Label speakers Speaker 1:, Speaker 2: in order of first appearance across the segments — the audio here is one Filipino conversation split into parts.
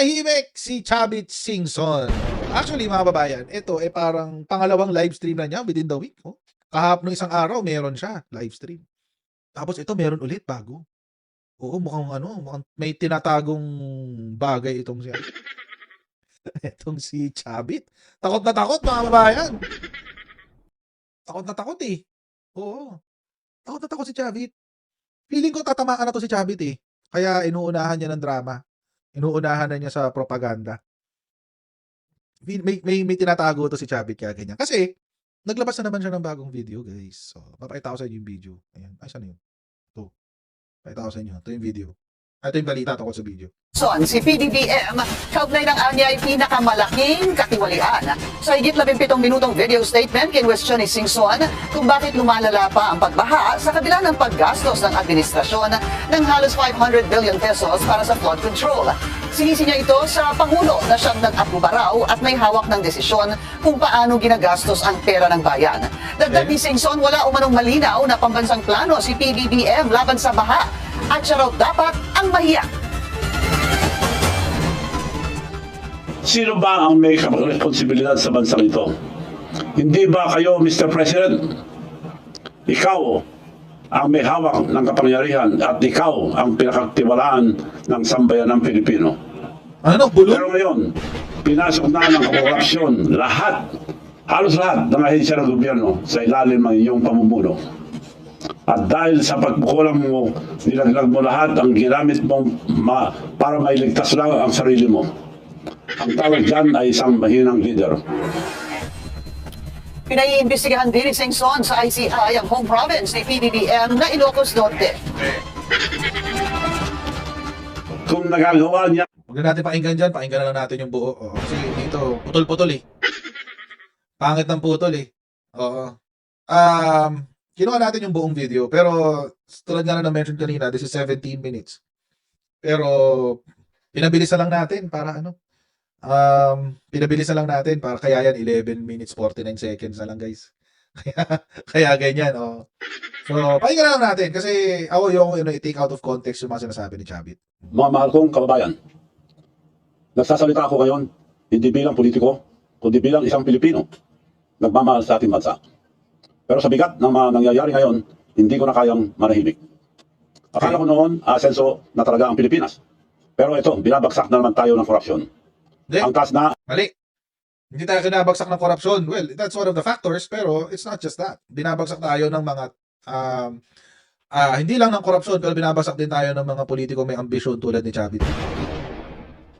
Speaker 1: Nanahimik si Chavit Singson. Actually, mga babayan, ito parang pangalawang live stream na niya within the week. Oh. Kahapon isang araw, meron siya live stream. Tapos ito meron ulit bago. Oo, mukhang may tinatagong bagay itong siya. Itong si Chavit. Takot na takot, mga babayan. Takot na takot eh. Oo. Takot na takot si Chavit. Feeling ko tatamaan na to si Chavit eh. Kaya inuunahan niya ng drama. Inuunahan na niya sa propaganda. May tinatago to si Chavit kaya ganyan. Kasi, naglabas na naman siya ng bagong video, guys. So, papakita ko sa inyo yung video. Ayan. Ay, saan yun? Ito. Papakita ko sa inyo. Ito yung video. Ito yung balita tungkol sa video.
Speaker 2: Si PBBM, kaugnay ng anya ay pinakamalaking katiwalian. Sa higit 17 minutong video statement, kinwestiyon ni Singson kung bakit lumalala pa ang pagbaha sa kabila ng paggastos ng administrasyon ng halos 500 billion pesos para sa flood control. Sinisi niya ito sa Pangulo na siyang nag-aproba raw at may hawak ng desisyon kung paano ginagastos ang pera ng bayan. Dagdag ni Singson, wala umanong malinaw na pambansang plano si PBBM laban sa baha at siya raw dapat ang mahiya.
Speaker 3: Sino ba ang may responsibilidad sa bansang ito? Hindi ba kayo, Mr. President? Ikaw ang may hawak ng kapangyarihan at ikaw ang pinakatiwalaan ng sambayan ng Pilipino.
Speaker 1: Ano? Bulong?
Speaker 3: Pero ngayon, pinasok na ng korupsyon halos lahat ng ahensya ng gobyerno sa ilalim ng iyong pamumuno. At dahil sa pagkukulang mo, nilaglag mo lahat ang ginamit mo para mailigtas lang ang sarili mo. Ang tawag dyan ay isang mahinang leader.
Speaker 2: Pinaiimbestigahan din ni Singson sa ICI ang home province ni PBBM na Ilocos Norte.
Speaker 3: Kung nagagawa niya...
Speaker 1: Huwag na natin pakinggan dyan. Pakinggan na lang natin yung buo. Oo, kasi dito, putol-putol eh. Pangit ng putol eh. Oo. Kinuha natin yung buong video. Pero, tulad nga na na-mention kanina, this is 17 minutes. Pero, pinabilis na lang natin para ano. Pinabilis na lang natin para kaya yan 11 minutes 49 seconds na lang, guys. Kaya ganyan, oh. So, pakinggan na lang natin kasi ako yung i-take out of context yung mga sinasabi ni Chavit.
Speaker 3: Mga mahal kong kababayan, nagsasalita ako ngayon hindi bilang politiko, kundi bilang isang Pilipino nagmamahal sa ating bansa. Pero sa bigat ng mga nangyayari ngayon, hindi ko na kayang manahimik. Akala ko noon, asenso na talaga ang Pilipinas. Pero ito, binabagsak na naman tayo ng korupsyon. Ang taas na...
Speaker 1: Mali. Hindi tayo kinabagsak ng korupsyon. Well, that's one of the factors, pero it's not just that. Binabagsak tayo ng mga, hindi lang ng korupsyon, pero binabagsak din tayo ng mga politiko may ambisyon tulad ni Chavit.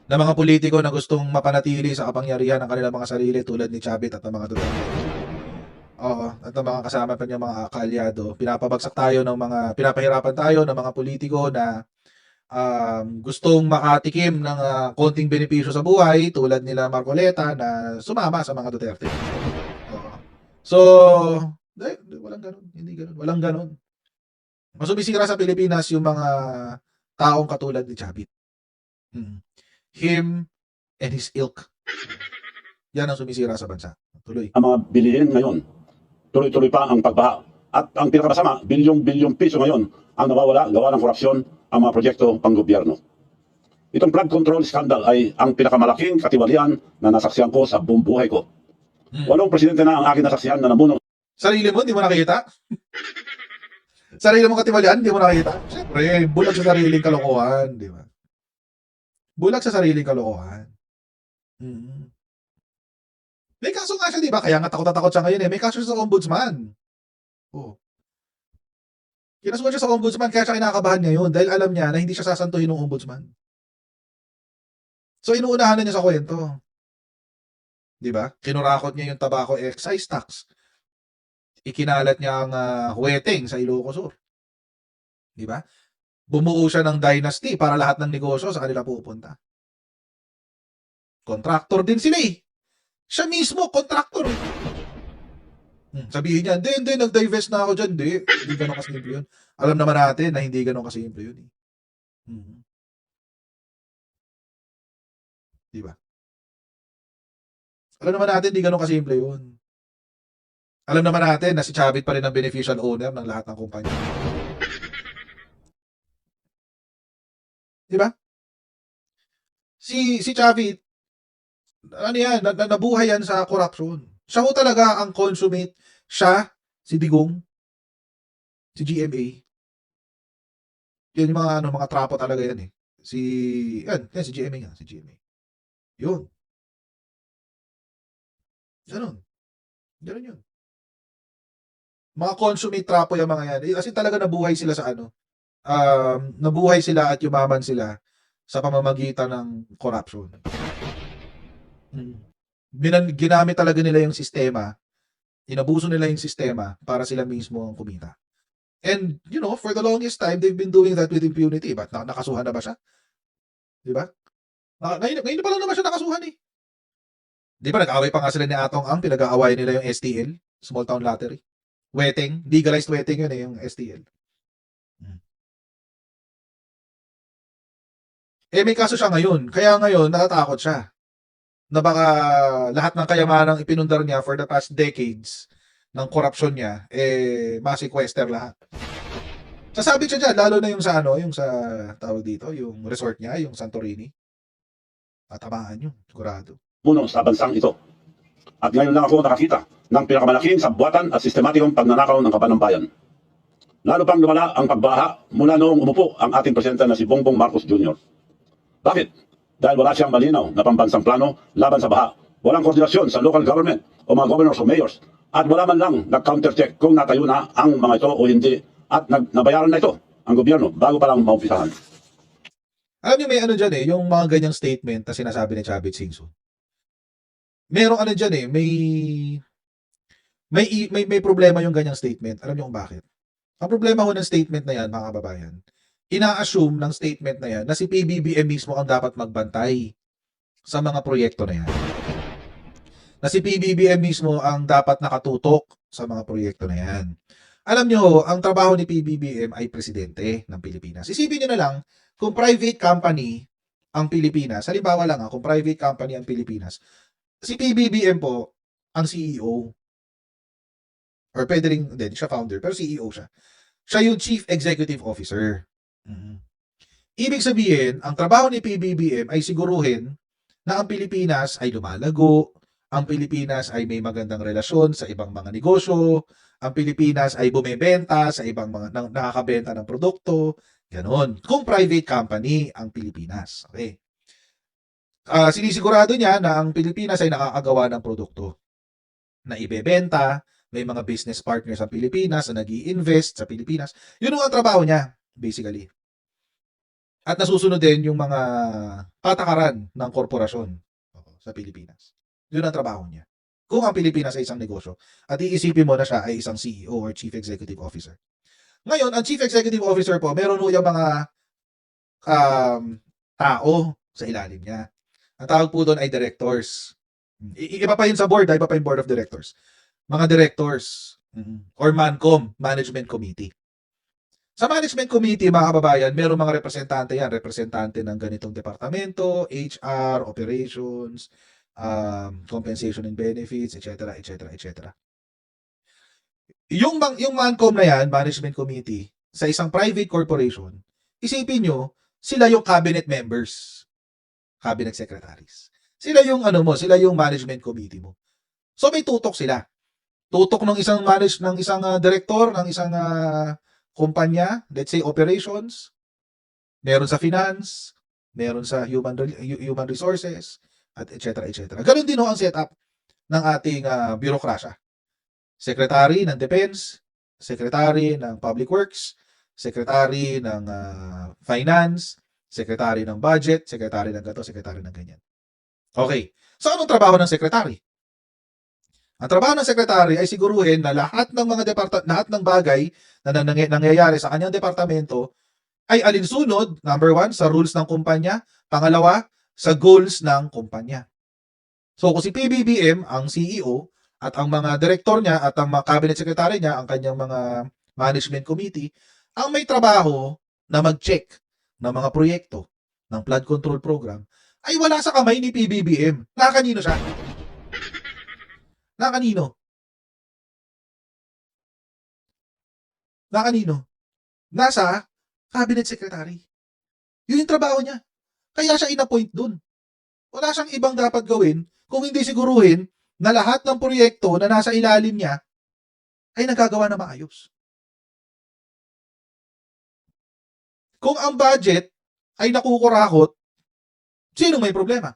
Speaker 1: Na mga politiko na gustong mapanatili sa kapangyarihan ng kanilang mga sarili tulad ni Chavit at ng mga Duterte. Oo, at ng mga kasama pa niya mga kaalyado. Pinapahirapan tayo ng mga politiko na gustong makatikim ng konting benepisyo sa buhay tulad nila Marcoleta na sumama sa mga Duterte. So, walang ganun. Hindi ganun. Walang ganun. Mas sumisira sa Pilipinas yung mga taong katulad ni Chavit. Him and his ilk. Yan ang sumisira sa bansa. Tuloy.
Speaker 3: Ang mga bilihin ngayon, tuloy-tuloy pa ang pagbaha. At ang pinakamasama, bilyong piso ngayon ang nawawala gawa ng korupsyon ang mga proyekto pang-gobyerno. Itong flood control scandal ay ang pinakamalaking katiwalian na nasaksihan ko sa buong buhay ko. 8 presidente na ang aking nasaksihan na namuno.
Speaker 1: Sarili mo, hindi mo nakikita? Sarili mo katiwalian, hindi mo nakikita? Siyempre, bulag sa sariling kalokohan, di ba? Bulag sa sariling kalokohan. May kaso nga siya, di ba? Kaya nga takot na takot siya ngayon eh. May kaso siya sa ombudsman. Oh. Kinasuhan siya sa ombudsman kaya siya kinakabahan ngayon dahil alam niya na hindi siya sasantuhin ng ombudsman. So inuunahan na niya sa kwento. 'Di ba? Kinurakot niya yung tobacco excise tax. Ikinalat niya ang huweteng sa Ilocos Sur. 'Di ba? Bumuo siya ng dynasty para lahat ng negosyo sa kanila pupunta. Contractor din sila eh. Siya mismo contractor. Sabihin niya, hindi, nag-divest na ako dyan. Hindi ganun kasimple yun. Alam naman natin na hindi ganun kasimple yun. Diba? Alam naman natin, hindi ganun kasimple yun. Alam naman natin na si Chavit pa rin ang beneficial owner ng lahat ng kumpanya. Diba? Si Chavit, ano yan, nabuhay yan sa corruption. Siya ho talaga ang consummate. Siya, si Digong, si GMA. Yan yung mga, ano, mga trapo talaga yan eh. Yan, si GMA nga, si GMA. Yun, ganun. Ganun yun. Mga consummate trapo yung mga yan. Kasi talaga nabuhay sila sa ano, nabuhay sila at yumaman sila sa pamamagitan ng corruption. Mm. Ginamit talaga nila yung sistema, inabuso nila yung sistema para sila mismo ang kumita. And, for the longest time, they've been doing that with impunity. Ba't nakasuhan na ba siya? Di ba? Ngayon pa lang naman siya nakasuhan eh. Di ba, nag-away pa nga sila ni Atong Ang, pinag-aaway nila yung STL, Small Town Lottery. Wedding, legalized wedding yun eh, yung STL. Eh, may kaso siya ngayon. Kaya ngayon, natatakot siya na baka lahat ng kayamanang ipinundar niya for the past decades ng korupsyon niya, ma-sequester lahat. Sasabit siya dyan, lalo na yung sa yung sa tawag dito, yung resort niya, yung Santorini. Tatamaan yun, sigurado.
Speaker 3: Muno sa bansang ito. At ngayon lang ako nakakita ng pinakamalaking sabwatan at sistematikong pagnanakaw ng kaban ng bayan. Lalo pang lumala ang pagbaha mula noong umupo ang ating presidente na si Bongbong Marcos Jr. Bakit? Dahil wala siyang malinaw na pambansang plano laban sa baha. Walang koordinasyon sa local government o mga governors o mayors. At wala man lang nag-counter-check kung natayo na ang mga ito o hindi. At nabayaran na ito ang gobyerno bago pa lang maumpisahan.
Speaker 1: Alam niyo, may ano dyan eh, yung mga ganyang statement na sinasabi ni Chavit Singson. Merong ano dyan eh, may problema yung ganyang statement. Alam niyo kung bakit? Ang problema ho ng statement na yan, mga kababayan, ina-assume ng statement na yan na si PBBM mismo ang dapat magbantay sa mga proyekto na yan. Na si PBBM mismo ang dapat nakatutok sa mga proyekto na yan. Alam nyo, ang trabaho ni PBBM ay presidente ng Pilipinas. Isipin nyo na lang, kung private company ang Pilipinas, halimbawa lang kung private company ang Pilipinas, si PBBM po ang CEO. Or pwede rin, hindi siya founder, pero CEO siya. Siya yung Chief Executive Officer. Ibig sabihin, ang trabaho ni PBBM ay siguruhin na ang Pilipinas ay lumalago, ang Pilipinas ay may magandang relasyon sa ibang mga negosyo, ang Pilipinas ay bumebenta sa ibang mga nakakabenta ng produkto, ganon. Kung private company ang Pilipinas. Okay. Sinisigurado niya na ang Pilipinas ay nakakagawa ng produkto na ibebenta, may mga business partners sa Pilipinas na nag-i-invest sa Pilipinas. Yun ang trabaho niya, basically. At nasusunod din yung mga patakaran ng korporasyon sa Pilipinas. Yun ang trabaho niya. Kung ang Pilipinas ay isang negosyo, at iisipin mo na siya ay isang CEO or Chief Executive Officer. Ngayon, ang Chief Executive Officer po, meron ho yung mga tao sa ilalim niya. Ang tawag po doon ay directors. Iba pa yun sa board, iba pa yung board of directors. Mga directors or MANCOM, Management Committee. Sa Management Committee, mga kababayan, meron mga representante yan. Representante ng ganitong departamento, HR, operations, compensation and benefits, etc., etc., etc. Yung MANCOM na yan, Management Committee, sa isang private corporation, isipin nyo, sila yung cabinet members, cabinet secretaries. Sila yung sila yung management committee mo. So may tutok sila. Tutok ng isang director ng isang kumpanya, let's say operations, meron sa finance, meron sa human resources, at etc. etc. Ganon din ang setup ng ating bureaucracia. Secretary ng Defense, Secretary ng Public Works, Secretary ng Finance, Secretary ng Budget, Secretary ng gato, Secretary ng ganyan. Okay. So anong trabaho ng Secretary? Ang trabaho ng Secretary ay siguruhin na lahat ng lahat ng bagay na nangyayari sa kanyang departamento ay alinsunod, number 1, sa rules ng kumpanya, pangalawa, sa goals ng kumpanya. So kung si PBBM, ang CEO, at ang mga direktor niya at ang mga cabinet secretary niya, ang kanyang mga management committee, ang may trabaho na mag-check ng mga proyekto ng flood control program, ay wala sa kamay ni PBBM. Nakakanino siya? Nakakanino? Nakakanino? Nasa cabinet secretary. Yun yung trabaho niya. Kaya siya in-appoint dun. Wala siyang ibang dapat gawin kung hindi siguruhin na lahat ng proyekto na nasa ilalim niya ay nagagawa na maayos. Kung ang budget ay nakukurakot, sino may problema?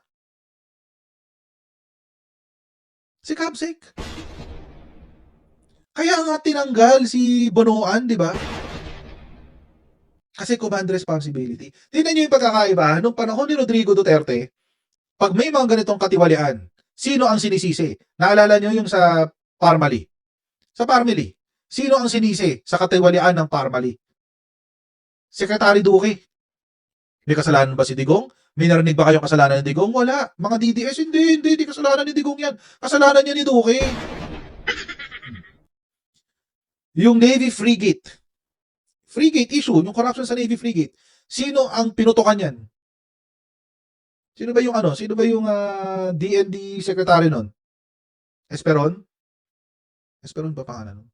Speaker 1: Si Kamsek. Kaya nga tinanggal si Bonoan, di ba? Kasi command responsibility. Tingnan niyo yung pagkakaiba. Nung panahon ni Rodrigo Duterte, pag may mga ganitong katiwalian, sino ang sinisisi? Naalala niyo yung sa Parmali? Sa Parmali, sino ang sinisi sa katiwalian ng Parmali? Secretary Duque. May kasalanan ba si Digong? May narinig ba kayong kasalanan ni Digong? Wala. Mga DDS, hindi kasalanan ni Digong yan. Kasalanan niya ni Duque. Yung Navy Frigate. Frigate issue, yung corruption sa Navy Frigate. Sino ang pinutukan yan? Sino ba yung DND secretary nun? Esperon? Esperon ba pangalan nun?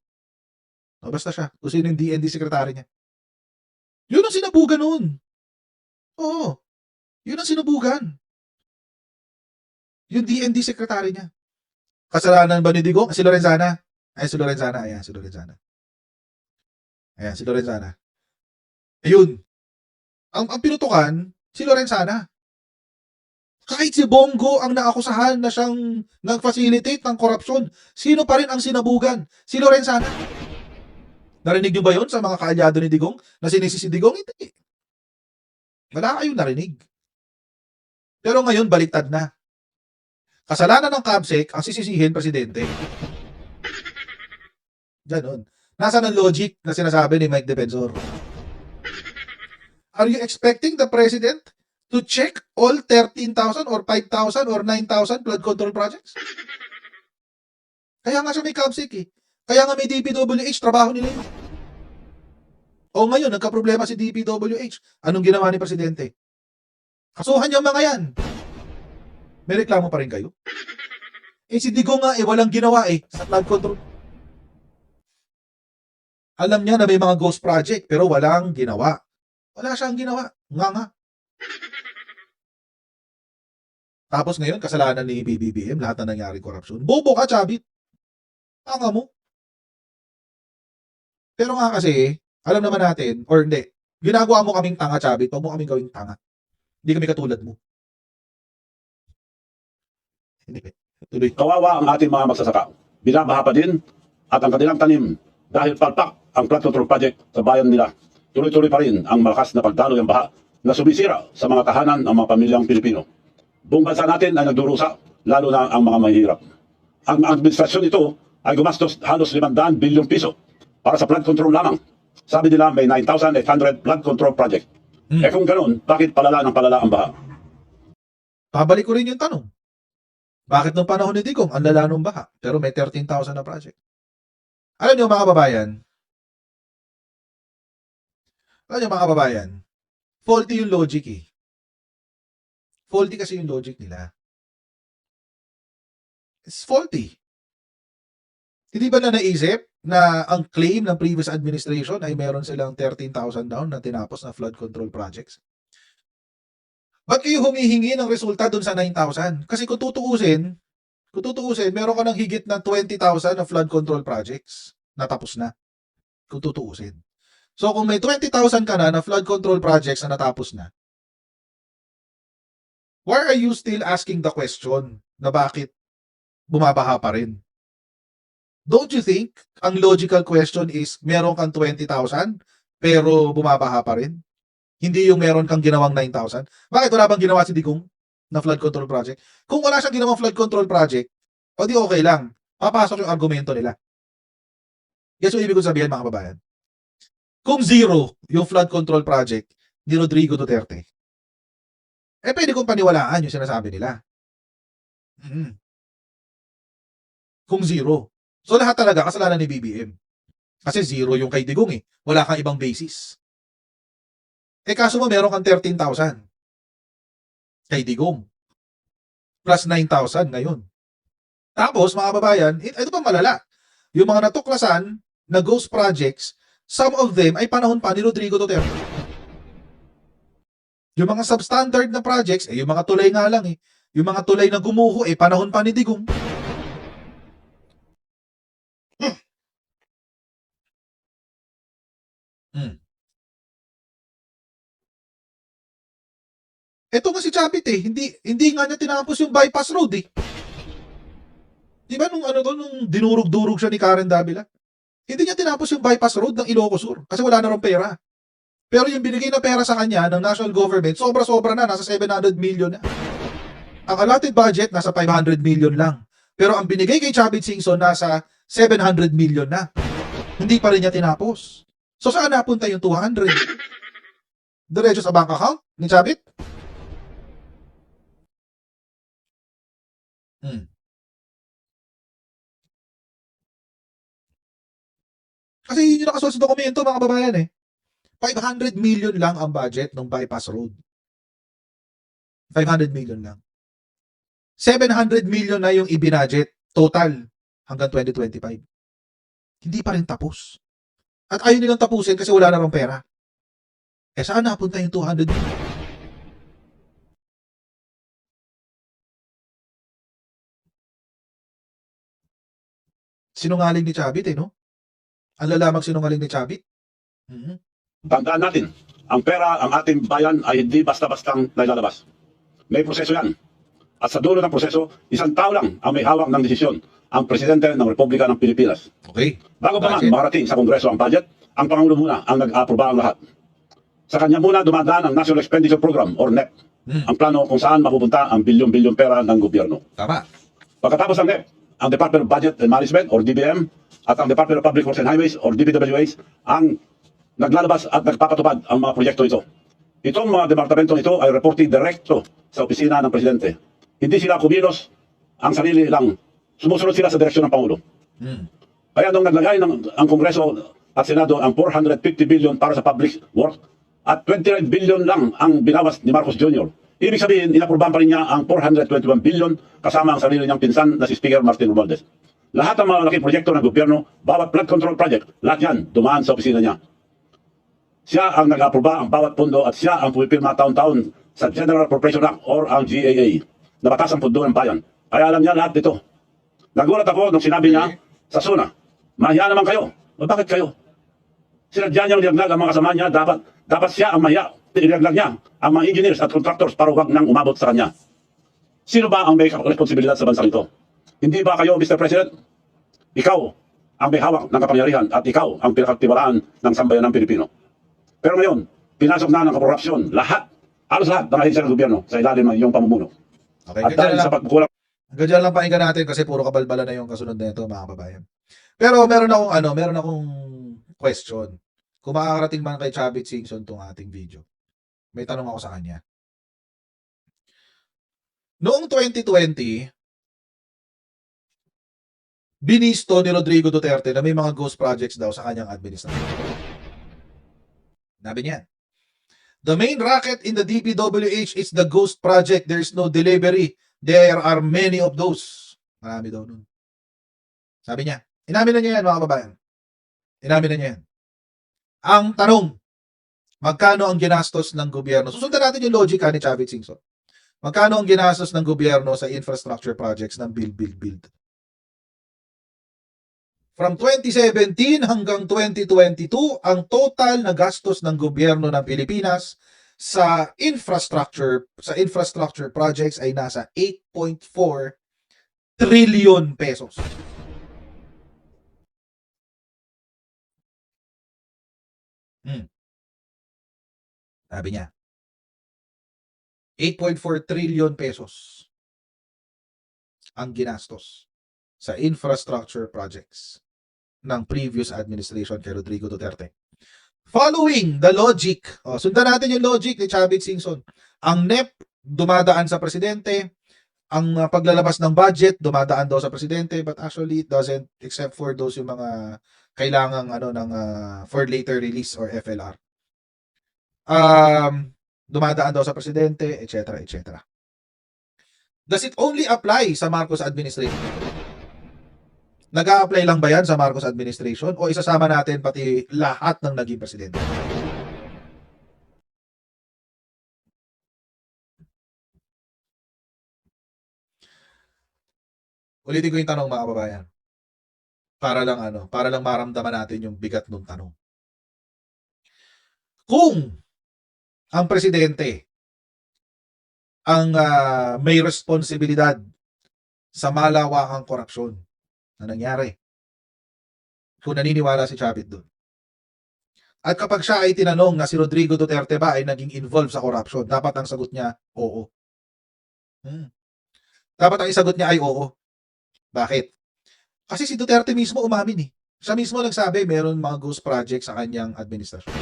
Speaker 1: No, basta siya. Kung sino yung DND secretary niya. Yun ang sinabugan nun. Oo. Yun ang sinubugan. Yung DND secretary niya. Kasalanan ba ni Digong? Si Lorenzana. Ayan, si Lorenzana. Ayan, si Lorenzana. Ayun. Ang pinutukan, si Lorenzana. Kahit si Bongo ang naakusahan na siyang nag-facilitate ng korupsyon, sino pa rin ang sinabugan? Si Lorenzana. Narinig niyo ba yun sa mga kaalyado ni Digong? Na sinisi si Digong? Hindi. Wala kayong narinig. Pero ngayon, baliktad na. Kasalanan ng Kamsek ang sisisihin presidente. Ganon. Nasaan ang logic na sinasabi ni Mike Defensor? Are you expecting the president to check all 13,000 or 5,000 or 9,000 flood control projects? Kaya nga siya may Kamsek eh. Kaya nga may DPWH, trabaho nila yun. O ngayon, nagka-problema si DPWH. Anong ginawa ni presidente? Kasuhan niyo mga yan. May reklamo pa rin kayo? Eh si Digong nga walang ginawa sa flood control. Alam niya na may mga ghost project pero walang ginawa. Wala siyang ginawa. Nga. Tapos ngayon, kasalanan ni BBBM, lahat na nangyari korupsyon. Bobo ka, Chabit. Tanga mo. Pero nga kasi, alam naman natin, or hindi, ginagawa mo kaming tanga, Chabit. Huwag mo kaming gawing tanga. Hindi kami katulad mo. Tuloy.
Speaker 3: Kawawa ang ating mga magsasaka. Binabaha pa din at ang kanilang tanim dahil palpak ang flood control project sa bayan nila. Tuloy-tuloy pa rin ang malakas na pagdaloy ng baha na sumisira sa mga tahanan ng mga pamilyang Pilipino. Buong bansa natin ay nagdurusa, lalo na ang mga mahihirap. Ang administrasyon ito ay gumastos halos 500 bilyong piso para sa flood control lamang. Sabi nila may 9,800 flood control project. Kung ganoon, bakit palala ng palala ang baha?
Speaker 1: Pabalik ko rin yung tanong. Bakit nung panahon ni Digong, ang lala nung baha, pero may 13,000 na project? Alam niyo mga kababayan, faulty yung logic eh. Faulty kasi yung logic nila. It's faulty. Hindi ba na naisip na ang claim ng previous administration ay meron silang 13,000 down na tinapos na flood control projects? Ba't kayo humihingi ng resulta dun sa 9,000? Kasi kung tutuusin, meron ka ng higit na 20,000 na flood control projects na tapos na. Kung tutuusin. So kung may 20,000 ka na flood control projects na natapos na, why are you still asking the question na bakit bumabaha pa rin? Don't you think ang logical question is meron kang 20,000 pero bumabaha pa rin? Hindi yung meron kang ginawang 9,000. Bakit wala bang ginawa si Digong na flood control project? Kung wala siyang ginawang flood control project, o di okay lang. Papasok yung argumento nila. Yes, so ibig ko sabihin mga kababayan. Kung zero yung flood control project ni Rodrigo Duterte, pwede kong paniwalaan yung sinasabi nila. Kung zero. So lahat talaga kasalanan ni BBM. Kasi zero yung kay Digong Wala kang ibang basis. Kaso mo meron kang 13,000 kay Digong. Plus 9,000 ngayon. Tapos mga kababayan, ito pa malala. Yung mga natuklasan na ghost projects, some of them ay panahon pa ni Rodrigo Duterte. Yung mga substandard na projects, yung mga tulay nga lang Yung mga tulay na gumuho, panahon pa ni Digong. Hmm. Ito nga si Chavit hindi nga niya tinapos yung bypass road Di ba nung dinurog-durog siya ni Karen Davila? Hindi niya tinapos yung bypass road ng Ilocos Sur kasi wala na rin pera. Pero yung binigay na pera sa kanya ng national government, sobra-sobra na, nasa 700 million na. Ang allotted budget, nasa 500 million lang. Pero ang binigay kay Chavit Singson, nasa 700 million na. Hindi pa rin niya tinapos. So saan napunta yung 200? Diretso sa bank account ni Chavit? Kasi yun yung nakasulat sa dokumento, mga kababayan 500 million lang ang budget ng bypass road. 500 million lang. 700 million na yung ibinudget total hanggang 2025. Hindi pa rin tapos. At ayaw nilang tapusin kasi wala na rin pera. Saan napunta yung 200 million? Sinungaling ni Chavit no? Ang lalamang sinungaling ni Chavit.
Speaker 3: Tandaan natin, ang pera, ang ating bayan ay hindi basta-bastang nailalabas. May proseso yan. At sa dulo ng proseso, isang tao lang ang may hawak ng desisyon, ang Presidente ng Republika ng Pilipinas.
Speaker 1: Okay.
Speaker 3: Bago pa man makarating sa Kongreso ang budget, ang Pangulo muna ang nag-aproba ang lahat. Sa kanya muna dumadaan ang National Expenditure Program or NEP, ang plano kung saan mapupunta ang bilyon-bilyon pera ng gobyerno.
Speaker 1: Tama.
Speaker 3: Pagkatapos ng NEP, ang Department of Budget and Management or DBM at ang Department of Public Works and Highways or DPWH ang naglalabas at nagpapatupad ang mga proyekto ito. Itong mga departamentong ito ay reporting direkto sa opisina ng Presidente. Hindi sila kumilos ang sarili lang. Sumusunod sila sa direksyon ng Pangulo. Kaya nung naglagay ang Kongreso at Senado ang 450 billion para sa public work at 29 billion lang ang binawas ni Marcos Jr. Ibig sabihin, inaprubahan pa rin niya ang 421 billion kasama ang sarili niyang pinsan na si Speaker Martin Romualdez. Lahat ng mga malaking proyekto ng gobyerno, bawat flood control project, lahat yan dumaan sa opisina niya. Siya ang nag-aproba ang bawat pondo at siya ang pumipirma taon-taon sa General Appropriation Act or ang GAA na batas ang pondo ng bayan. Kaya alam niya lahat dito. Nagulat ako nung sinabi niya sa SUNA, mahiya naman kayo. O bakit kayo? Sinadya niyang nilaglag ang mga kasama niya, dapat siya ang mahiya. Nilaglag niya ang mga engineers at contractors para huwag nang umabot sa kanya. Sino ba ang may responsibilidad sa bansang ito? Hindi ba kayo, Mr. President? Ikaw ang may hawak ng kapangyarihan at ikaw ang pinakatiwalaan ng sambayan ng Pilipino. Pero ngayon, pinasok na ng korupsyon halos lahat ng ahensya ng gobyerno sa ilalim ng iyong pamumuno.
Speaker 1: Okay,
Speaker 3: at dahil sa pagkukulang
Speaker 1: ganyan lang pakinggan natin kasi puro kabalbala na yung kasunod na ito, mga kababayan. Pero meron akong question. Kung makakarating man kay Chavit Singson tong ating video, may tanong ako sa kanya. Noong 2020, binisto ni Rodrigo Duterte na may mga ghost projects daw sa kanyang administrasyon. Sabi niya, the main racket in the DPWH is the ghost project. There's no delivery. There are many of those. Marami daw nun. Sabi niya, inamin na niya yan, mga kababayan. Inamin na niya yan. Ang tanong, magkano ang ginastos ng gobyerno? Susundan natin yung logic ni Chavit Singson. Magkano ang ginastos ng gobyerno sa infrastructure projects ng build? From 2017 hanggang 2022, ang total na gastos ng gobyerno ng Pilipinas sa infrastructure projects ay nasa 8.4 trillion pesos. Sabi niya, 8.4 trillion pesos ang ginastos sa infrastructure projects ng previous administration kay Rodrigo Duterte. Following the logic, sundan natin yung logic ni Chavit Singson. Ang NEP dumadaan sa presidente, ang paglalabas ng budget dumadaan daw sa presidente, but actually it doesn't, except for those yung mga kailangang for later release or FLR. Dumadaan daw sa presidente, etc. Does it only apply sa Marcos administration? Nag-a-apply lang ba yan sa Marcos administration o isasama natin pati lahat ng naging presidente? Ulitin ko yung tanong mga kababayan. Para lang maramdaman natin yung bigat ng tanong. Kung ang presidente ang may responsibilidad sa malawakang korupsyon na nangyari, kung naniniwala si Chavit doon. At kapag siya ay tinanong na si Rodrigo Duterte ba ay naging involved sa corruption, dapat ang sagot niya, oo. Dapat ang isagot niya ay oo. Bakit? Kasi si Duterte mismo umamin eh. Siya mismo nagsabi meron mga ghost project sa kanyang administrasyon.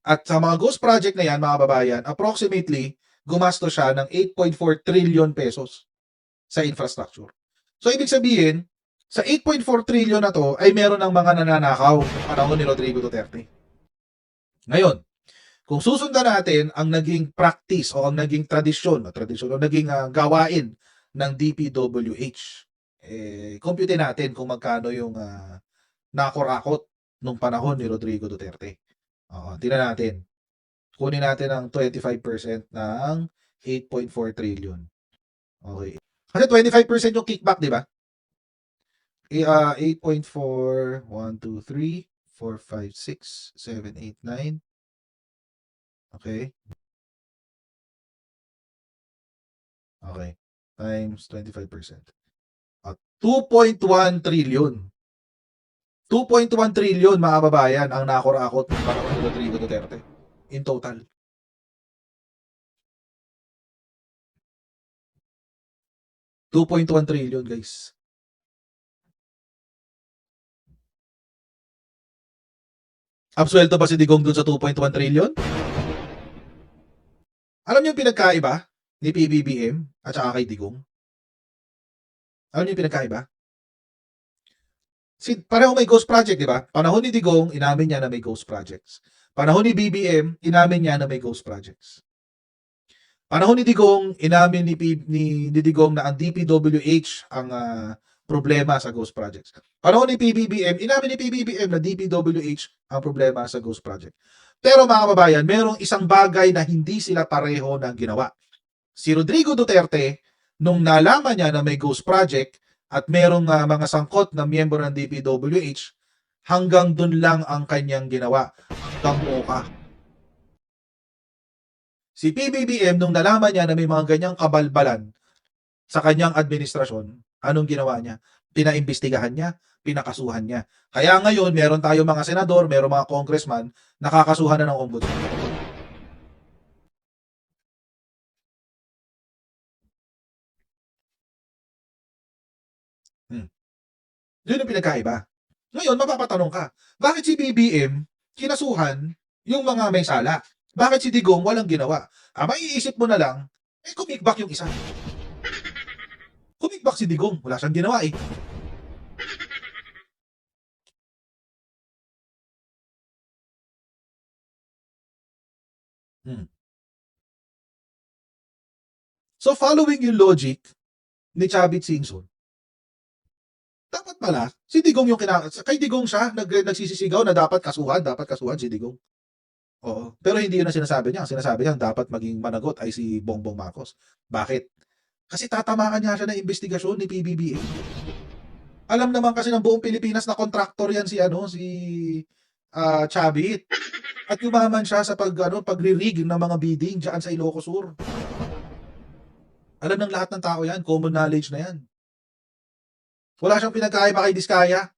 Speaker 1: At sa mga ghost project na yan, mga kababayan, approximately, gumasto siya ng 8.4 trillion pesos sa infrastructure. So, ibig sabihin, sa 8.4 trillion na to, ay meron ng mga nananakaw panahon ni Rodrigo Duterte. Ngayon, kung susundan natin ang naging practice o ang naging tradisyon o naging gawain ng DPWH, compute natin kung magkano yung nakurakot nung panahon ni Rodrigo Duterte. Tingnan natin. Kunin natin ang 25% ng 8.4 trillion. Okay. Kasi 25% yung kickback, di ba? 8.4, 1, 2, 3, 4, 5, 6, 7, 8, 9. Okay. Okay. Times 25%. 2.1 trillion. 2.1 trillion, mga kababayan, ang nakurakot ng panahon ni Rodrigo Duterte. In total. $2.1 trillion, guys. Absuelto ba si Digong dun sa 2.1 trillion? Alam niyo yung pinagkaiba ni PBBM at saka kay Digong? Alam niyo yung pinagkaiba? Pareho may ghost project, di ba? Panahon ni Digong, inamin niya na may ghost projects. Panahon ni BBM, inamin niya na may ghost projects. Panahon ni Digong, inamin ni Digong na ang DPWH ang problema sa ghost projects. Panahon ni PBBM, inamin ni PBBM na DPWH ang problema sa ghost project. Pero mga kababayan, merong isang bagay na hindi sila pareho ng ginawa. Si Rodrigo Duterte, nung nalaman niya na may ghost project at merong mga sangkot na miyembro ng DPWH, hanggang dun lang ang kanyang ginawa. Hanggang muka. Si PBBM, nung nalaman niya na may mga ganyang kabalbalan sa kanyang administrasyon, anong ginawa niya? Pinaimbestigahan niya, pinakasuhan niya. Kaya ngayon, meron tayo mga senador, meron mga congressman, nakakasuhan na ng ombudsman. Yun yung pinagkaiba. Ngayon, mapapatanong ka, bakit si BBM kinasuhan yung mga may sala? Bakit si Digong walang ginawa? Maiisip mo na lang, kumikbak yung isa. Kumikbak si Digong, wala siyang ginawa eh. So following yung logic ni Chavit Singson, dapat pala, si Digong yung kay Digong siya, nagsisisigaw na dapat kasuhan si Digong. Oo. Pero hindi yun ang sinasabi niya. Ang sinasabi niya, dapat maging managot ay si Bongbong Marcos. Bakit? Kasi tatamaan niya siya ng investigasyon ni PBBM. Alam naman kasi ng buong Pilipinas na kontraktor yan si Chavit. At yumaman siya sa pagre-rig ng mga bidding diyan sa Ilocos Sur. Alam ng lahat ng tao yan, common knowledge na yan. Wala siyang pinagkaiba kay Diskaya.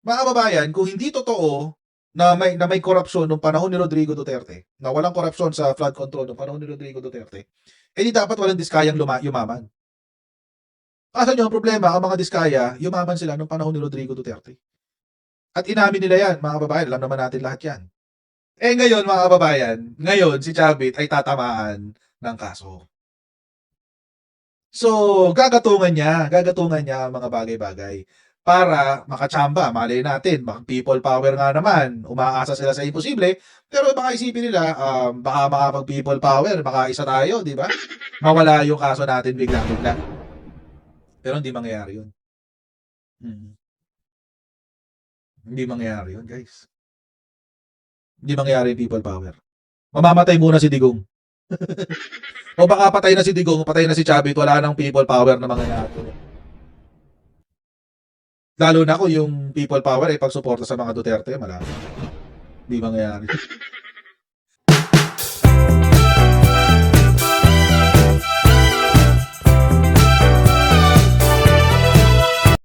Speaker 1: Mga kababayan, kung hindi totoo na may korupsyon nung panahon ni Rodrigo Duterte, na walang korupsyon sa flood control nung panahon ni Rodrigo Duterte, di dapat walang Diskayang yumaman. Kaso nyo, ang problema, ang mga Diskaya, yumaman sila nung panahon ni Rodrigo Duterte. At inamin nila yan, mga kababayan, alam naman natin lahat yan. Ngayon, mga kababayan, si Chavit ay tatamaan ng kaso. So, gagatungan niya ang mga bagay-bagay para makachamba. Malay natin, people power nga naman, umaasa sila sa imposible, pero baka isipin nila, baka makapag people power, baka isa tayo, di ba? Mawala yung kaso natin bigla-bigla. Pero hindi mangyayari yun. Hindi mangyayari yun, guys. Hindi mangyayari yung people power. Mamamatay muna si Digong. O baka patay na si Digong, patay na si Chavit, wala nang people power na mangyayari. Lalo na kung yung people power ay pagsuporta sa mga Duterte, malabo. Hindi mangyayari.